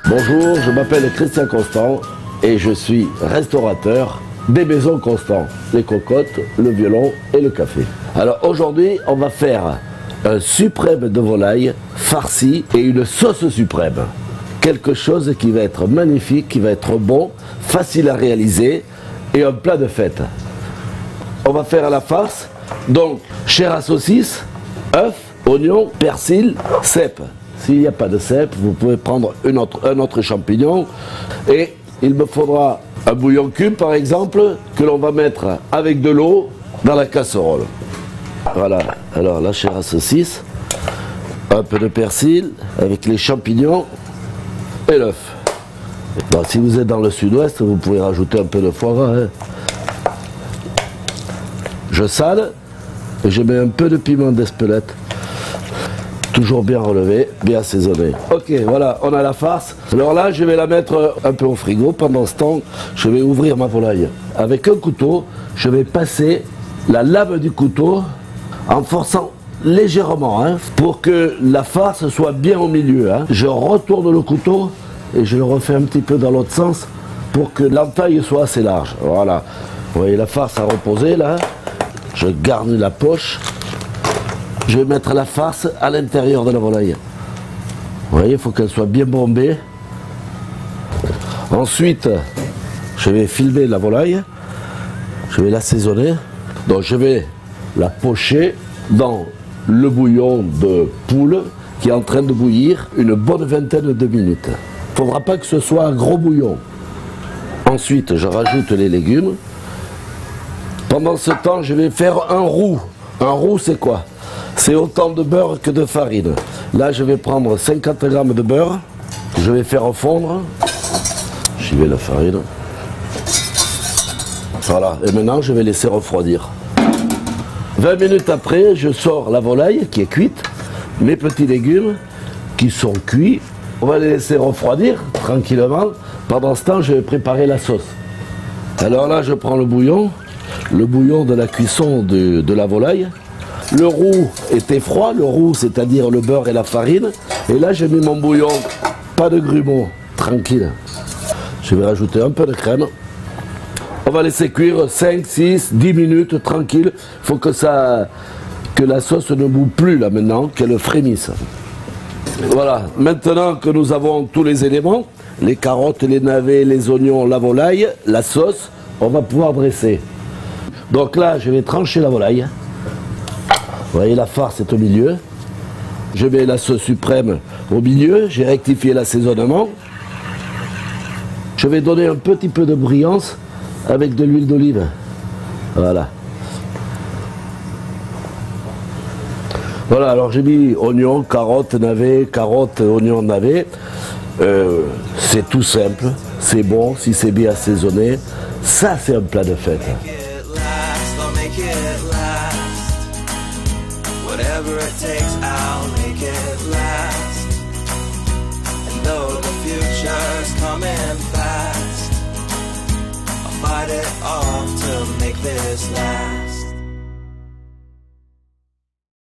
Bonjour, je m'appelle Christian Constant et je suis restaurateur des maisons Constant, les cocottes, le violon et le café. Alors aujourd'hui, on va faire un suprême de volaille farci et une sauce suprême. Quelque chose qui va être magnifique, qui va être bon, facile à réaliser et un plat de fête. On va faire à la farce, donc chair à saucisse, œuf, oignon, persil, cèpe. S'il n'y a pas de cèpe, vous pouvez prendre un autre champignon. Et il me faudra un bouillon cube, par exemple, que l'on va mettre avec de l'eau dans la casserole. Voilà, alors la chair à saucisse, un peu de persil avec les champignons et l'œuf. Bon, si vous êtes dans le sud-ouest, vous pouvez rajouter un peu de foie gras. Hein. Je sale et je mets un peu de piment d'Espelette. Toujours bien relevé, bien assaisonné. Ok, voilà, on a la farce. Alors là, je vais la mettre un peu au frigo. Pendant ce temps, je vais ouvrir ma volaille. Avec un couteau, je vais passer la lame du couteau en forçant légèrement, hein, pour que la farce soit bien au milieu. Hein. Je retourne le couteau et je le refais un petit peu dans l'autre sens pour que l'entaille soit assez large. Voilà. Vous voyez la farce a reposé là. Je garnis la poche. Je vais mettre la farce à l'intérieur de la volaille. Vous voyez, il faut qu'elle soit bien bombée. Ensuite, je vais filmer la volaille. Je vais l'assaisonner. Donc je vais la pocher dans le bouillon de poule qui est en train de bouillir une bonne vingtaine de minutes. Il ne faudra pas que ce soit un gros bouillon. Ensuite, je rajoute les légumes. Pendant ce temps, je vais faire un roux. Un roux, c'est quoi? C'est autant de beurre que de farine. Là, je vais prendre 50 g de beurre. Je vais faire fondre. J'y vais la farine. Voilà. Et maintenant, je vais laisser refroidir. 20 minutes après, je sors la volaille qui est cuite. Mes petits légumes qui sont cuits. On va les laisser refroidir tranquillement. Pendant ce temps, je vais préparer la sauce. Alors là, je prends le bouillon de la cuisson de la volaille. Le roux était froid, le roux c'est-à-dire le beurre et la farine. Et là j'ai mis mon bouillon, pas de grumeaux, tranquille. Je vais rajouter un peu de crème. On va laisser cuire 5, 6, 10 minutes, tranquille. Il faut que la sauce ne boue plus là maintenant, qu'elle frémisse. Voilà, maintenant que nous avons tous les éléments, les carottes, les navets, les oignons, la volaille, la sauce, on va pouvoir dresser. Donc là je vais trancher la volaille. Vous voyez, la farce est au milieu. Je mets la sauce suprême au milieu. J'ai rectifié l'assaisonnement. Je vais donner un petit peu de brillance avec de l'huile d'olive. Voilà. Voilà, alors j'ai mis oignon, carotte, navet, carotte, oignon, navet. C'est tout simple, c'est bon si c'est bien assaisonné. Ça, c'est un plat de fête. Whatever it takes, I'll make it last. And though the future's coming fast, I'll fight it off to make this last.